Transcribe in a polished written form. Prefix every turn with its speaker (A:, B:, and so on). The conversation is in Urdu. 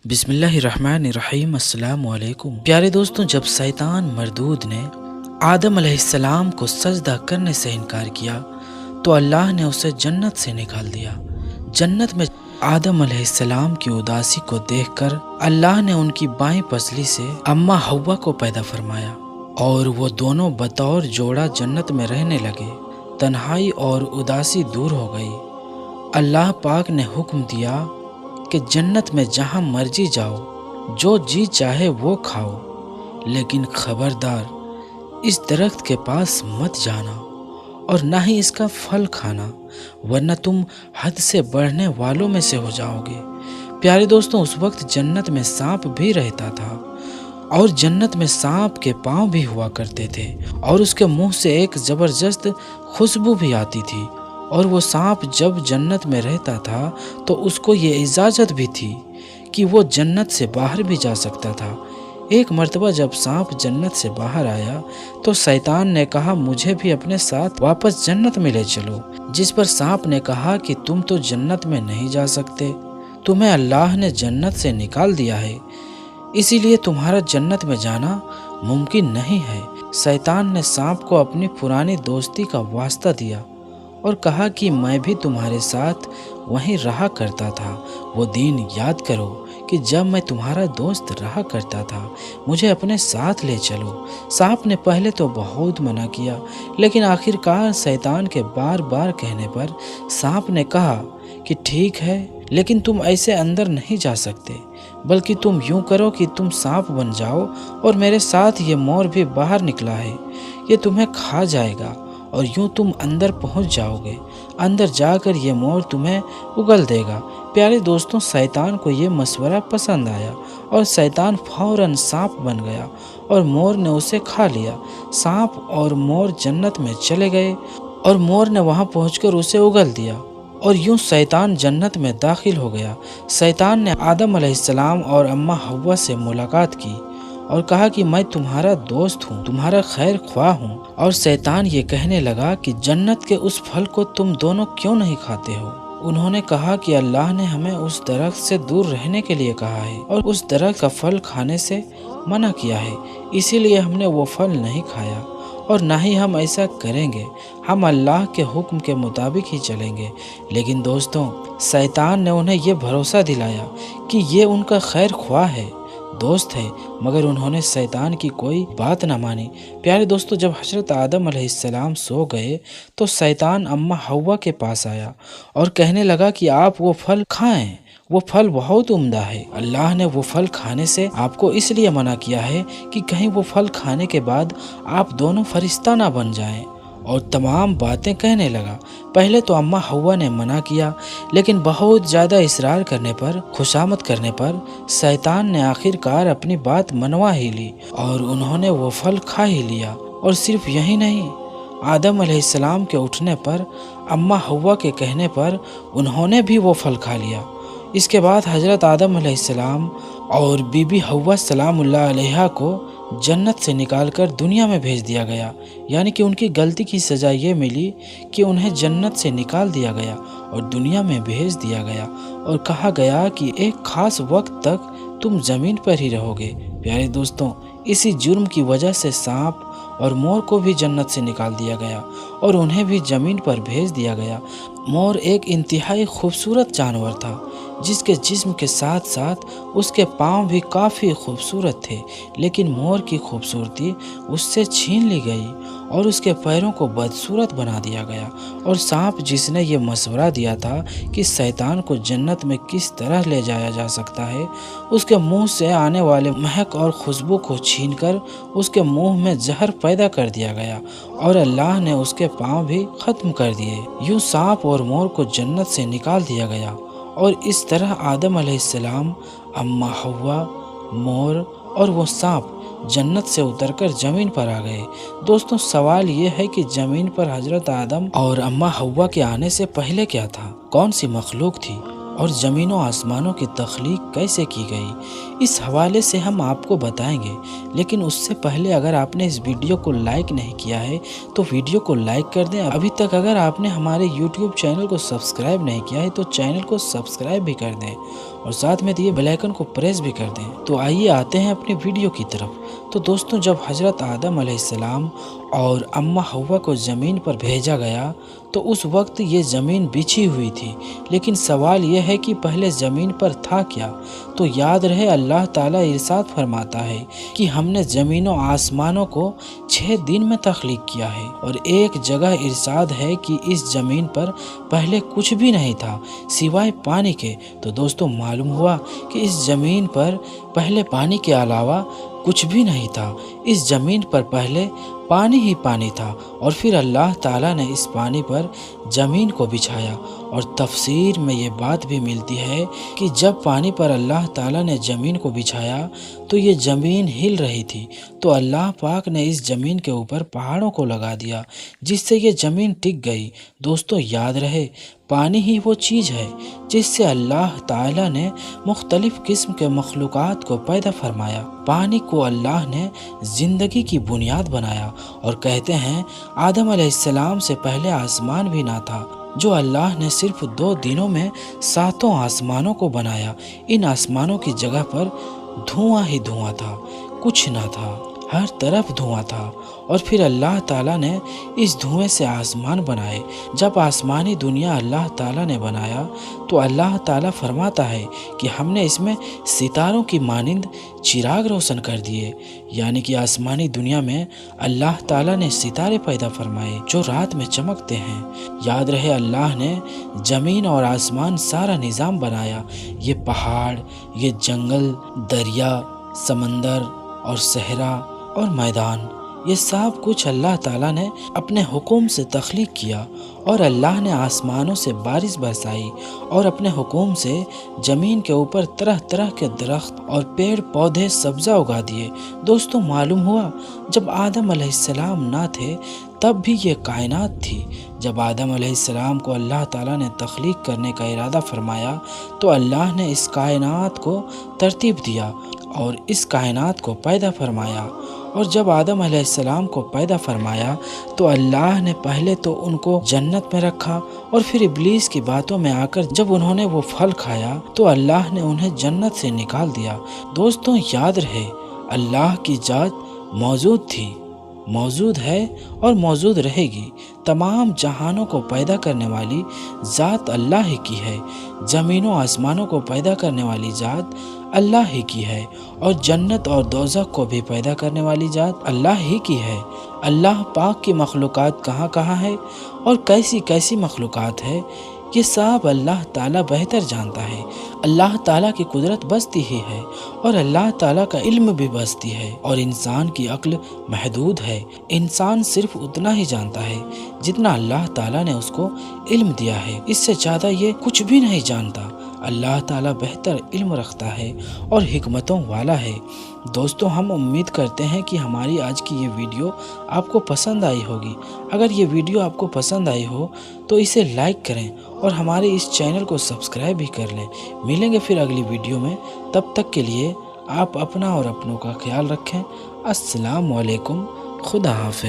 A: بسم اللہ الرحمن الرحیم۔ السلام علیکم پیارے دوستوں، جب شیطان مردود نے آدم علیہ السلام کو سجدہ کرنے سے انکار کیا تو اللہ نے اسے جنت سے نکال دیا۔ جنت میں آدم علیہ السلام کی اداسی کو دیکھ کر اللہ نے ان کی بائیں پسلی سے اماں حوا کو پیدا فرمایا اور وہ دونوں بطور جوڑا جنت میں رہنے لگے۔ تنہائی اور اداسی دور ہو گئی۔ اللہ پاک نے حکم دیا کہ جنت میں جہاں مرضی جاؤ، جو جی چاہے وہ کھاؤ، لیکن خبردار اس درخت کے پاس مت جانا اور نہ ہی اس کا پھل کھانا، ورنہ تم حد سے بڑھنے والوں میں سے ہو جاؤ گے۔ پیارے دوستوں، اس وقت جنت میں سانپ بھی رہتا تھا اور جنت میں سانپ کے پاؤں بھی ہوا کرتے تھے اور اس کے منہ سے ایک زبردست خوشبو بھی آتی تھی، اور وہ سانپ جب جنت میں رہتا تھا تو اس کو یہ اجازت بھی تھی کہ وہ جنت سے باہر بھی جا سکتا تھا۔ ایک مرتبہ جب سانپ جنت سے باہر آیا تو شیطان نے کہا، مجھے بھی اپنے ساتھ واپس جنت میں لے چلو، جس پر سانپ نے کہا کہ تم تو جنت میں نہیں جا سکتے، تمہیں اللہ نے جنت سے نکال دیا ہے، اسی لیے تمہارا جنت میں جانا ممکن نہیں ہے۔ شیطان نے سانپ کو اپنی پرانی دوستی کا واسطہ دیا اور کہا کہ میں بھی تمہارے ساتھ وہیں رہا کرتا تھا، وہ دن یاد کرو کہ جب میں تمہارا دوست رہا کرتا تھا، مجھے اپنے ساتھ لے چلو۔ سانپ نے پہلے تو بہت منع کیا، لیکن آخر کار شیطان کے بار بار کہنے پر سانپ نے کہا کہ ٹھیک ہے، لیکن تم ایسے اندر نہیں جا سکتے، بلکہ تم یوں کرو کہ تم سانپ بن جاؤ اور میرے ساتھ یہ مور بھی باہر نکلا ہے، یہ تمہیں کھا جائے گا اور یوں تم اندر پہنچ جاؤ گے، اندر جا کر یہ مور تمہیں اگل دے گا۔ پیارے دوستوں، شیطان کو یہ مشورہ پسند آیا اور شیطان فوراً سانپ بن گیا اور مور نے اسے کھا لیا۔ سانپ اور مور جنت میں چلے گئے اور مور نے وہاں پہنچ کر اسے اگل دیا اور یوں شیطان جنت میں داخل ہو گیا۔ شیطان نے آدم علیہ السلام اور اماں حوا سے ملاقات کی اور کہا کہ میں تمہارا دوست ہوں، تمہارا خیر خواہ ہوں، اور شیطان یہ کہنے لگا کہ جنت کے اس پھل کو تم دونوں کیوں نہیں کھاتے ہو؟ انہوں نے کہا کہ اللہ نے ہمیں اس درخت سے دور رہنے کے لیے کہا ہے اور اس درخت کا پھل کھانے سے منع کیا ہے، اسی لیے ہم نے وہ پھل نہیں کھایا اور نہ ہی ہم ایسا کریں گے، ہم اللہ کے حکم کے مطابق ہی چلیں گے۔ لیکن دوستوں، شیطان نے انہیں یہ بھروسہ دلایا کہ یہ ان کا خیر خواہ ہے، دوست ہے، مگر انہوں نے شیطان کی کوئی بات نہ مانی۔ پیارے دوستو، جب حضرت آدم علیہ السلام سو گئے تو شیطان اماں حوا کے پاس آیا اور کہنے لگا کہ آپ وہ پھل کھائیں، وہ پھل بہت عمدہ ہے، اللہ نے وہ پھل کھانے سے آپ کو اس لیے منع کیا ہے کہ کہیں وہ پھل کھانے کے بعد آپ دونوں فرشتہ نہ بن جائیں، اور تمام باتیں کہنے لگا۔ پہلے تو اماں حوا نے منع کیا، لیکن بہت زیادہ اصرار کرنے پر، خوشامد کرنے پر شیطان نے آخر کار اپنی بات منوا ہی لی اور انہوں نے وہ پھل کھا ہی لیا۔ اور صرف یہی نہیں، آدم علیہ السلام کے اٹھنے پر، اماں حوا کے کہنے پر انہوں نے بھی وہ پھل کھا لیا۔ اس کے بعد حضرت آدم علیہ السلام اور بی بی حوا سلام اللہ علیہا کو جنت سے نکال کر دنیا میں بھیج دیا گیا، یعنی کہ ان کی غلطی کی سزا یہ ملی کہ انہیں جنت سے نکال دیا گیا اور دنیا میں بھیج دیا گیا اور کہا گیا کہ ایک خاص وقت تک تم زمین پر ہی رہو گے۔ پیارے دوستوں، اسی جرم کی وجہ سے سانپ اور مور کو بھی جنت سے نکال دیا گیا اور انہیں بھی زمین پر بھیج دیا گیا۔ مور ایک انتہائی خوبصورت جانور تھا، جس کے جسم کے ساتھ ساتھ اس کے پاؤں بھی کافی خوبصورت تھے، لیکن مور کی خوبصورتی اس سے چھین لی گئی اور اس کے پیروں کو بدصورت بنا دیا گیا۔ اور سانپ، جس نے یہ مشورہ دیا تھا کہ شیطان کو جنت میں کس طرح لے جایا جا سکتا ہے، اس کے منہ سے آنے والے مہک اور خوشبو کو چھین کر اس کے منہ میں زہر پیدا کر دیا گیا اور اللہ نے اس کے پاؤں بھی ختم کر دیے۔ یوں سانپ اور مور کو جنت سے نکال دیا گیا اور اس طرح آدم علیہ السلام، اماں حوا، مور اور وہ سانپ جنت سے اتر کر زمین پر آ گئے۔ دوستوں، سوال یہ ہے کہ زمین پر حضرت آدم اور اماں حوا کے آنے سے پہلے کیا تھا؟ کون سی مخلوق تھی؟ اور زمین و آسمانوں کی تخلیق کیسے کی گئی، اس حوالے سے ہم آپ کو بتائیں گے۔ لیکن اس سے پہلے اگر آپ نے اس ویڈیو کو لائک نہیں کیا ہے تو ویڈیو کو لائک کر دیں۔ ابھی تک اگر آپ نے ہمارے یوٹیوب چینل کو سبسکرائب نہیں کیا ہے تو چینل کو سبسکرائب بھی کر دیں اور ساتھ میں دیے بیل آئیکن کو پریس بھی کر دیں۔ تو آئیے آتے ہیں اپنی ویڈیو کی طرف۔ تو دوستوں، جب حضرت آدم علیہ السلام اور اماں حوا کو زمین پر بھیجا گیا تو اس وقت یہ زمین بچھی ہوئی تھی، لیکن سوال یہ ہے کہ پہلے زمین پر تھا کیا؟ تو یاد رہے اللہ تعالیٰ ارشاد فرماتا ہے کہ ہم نے زمین و آسمانوں کو 6 دن میں تخلیق کیا ہے، اور ایک جگہ ارشاد ہے کہ اس زمین پر پہلے کچھ بھی نہیں تھا سوائے پانی کے۔ تو دوستوں، معلوم ہوا کہ اس زمین پر پہلے پانی کے علاوہ کچھ بھی نہیں تھا، اس زمین پر پہلے پانی ہی پانی تھا، اور پھر اللہ تعالیٰ نے اس پانی پر زمین کو بچھایا۔ اور تفسیر میں یہ بات بھی ملتی ہے کہ جب پانی پر اللہ تعالیٰ نے زمین کو بچھایا تو یہ زمین ہل رہی تھی، تو اللہ پاک نے اس زمین کے اوپر پہاڑوں کو لگا دیا جس سے یہ زمین ٹک گئی۔ دوستوں، یاد رہے پانی ہی وہ چیز ہے جس سے اللہ تعالیٰ نے مختلف قسم کے مخلوقات کو پیدا فرمایا۔ پانی کو اللہ نے زندگی کی بنیاد بنایا، اور کہتے ہیں آدم علیہ السلام سے پہلے آسمان بھی نہ تھا، جو اللہ نے صرف 2 دنوں میں 7 آسمانوں کو بنایا۔ ان آسمانوں کی جگہ پر دھواں ہی دھواں تھا، کچھ نہ تھا، ہر طرف دھواں تھا، اور پھر اللہ تعالیٰ نے اس دھوئیں سے آسمان بنائے۔ جب آسمانی دنیا اللہ تعالیٰ نے بنایا تو اللہ تعالیٰ فرماتا ہے کہ ہم نے اس میں ستاروں کی مانند چراغ روشن کر دیے، یعنی کہ آسمانی دنیا میں اللہ تعالیٰ نے ستارے پیدا فرمائے جو رات میں چمکتے ہیں۔ یاد رہے اللہ نے زمین اور آسمان سارا نظام بنایا، یہ پہاڑ، یہ جنگل، دریا، سمندر اور صحرا اور میدان، یہ سب کچھ اللہ تعالیٰ نے اپنے حکم سے تخلیق کیا، اور اللہ نے آسمانوں سے بارش برسائی، اور اپنے حکم سے زمین کے اوپر طرح طرح کے درخت اور پیڑ پودے سبزہ اگا دیے۔ دوستوں، معلوم ہوا جب آدم علیہ السلام نہ تھے تب بھی یہ کائنات تھی۔ جب آدم علیہ السلام کو اللہ تعالیٰ نے تخلیق کرنے کا ارادہ فرمایا تو اللہ نے اس کائنات کو ترتیب دیا اور اس کائنات کو پیدا فرمایا۔ اور جب آدم علیہ السلام کو پیدا فرمایا تو اللہ نے پہلے تو ان کو جنت میں رکھا، اور پھر ابلیس کی باتوں میں آ کر جب انہوں نے وہ پھل کھایا تو اللہ نے انہیں جنت سے نکال دیا۔ دوستوں، یاد رہے اللہ کی ذات موجود تھی، موجود ہے اور موجود رہے گی۔ تمام جہانوں کو پیدا کرنے والی ذات اللہ ہی کی ہے، زمین و آسمانوں کو پیدا کرنے والی ذات اللہ ہی کی ہے، اور جنت اور دوزخ کو بھی پیدا کرنے والی ذات اللہ ہی کی ہے۔ اللہ پاک کی مخلوقات کہاں کہاں ہے اور کیسی کیسی مخلوقات ہے، یہ سب اللہ تعالیٰ بہتر جانتا ہے۔ اللہ تعالیٰ کی قدرت بستی ہی ہے، اور اللہ تعالیٰ کا علم بھی بستی ہے، اور انسان کی عقل محدود ہے۔ انسان صرف اتنا ہی جانتا ہے جتنا اللہ تعالیٰ نے اس کو علم دیا ہے، اس سے زیادہ یہ کچھ بھی نہیں جانتا۔ اللہ تعالیٰ بہتر علم رکھتا ہے اور حکمتوں والا ہے۔ دوستوں، ہم امید کرتے ہیں کہ ہماری آج کی یہ ویڈیو آپ کو پسند آئی ہوگی۔ اگر یہ ویڈیو آپ کو پسند آئی ہو تو اسے لائک کریں اور ہمارے اس چینل کو سبسکرائب بھی کر لیں۔ ملیں گے پھر اگلی ویڈیو میں، تب تک کے لیے آپ اپنا اور اپنوں کا خیال رکھیں۔ السلام علیکم، خدا حافظ۔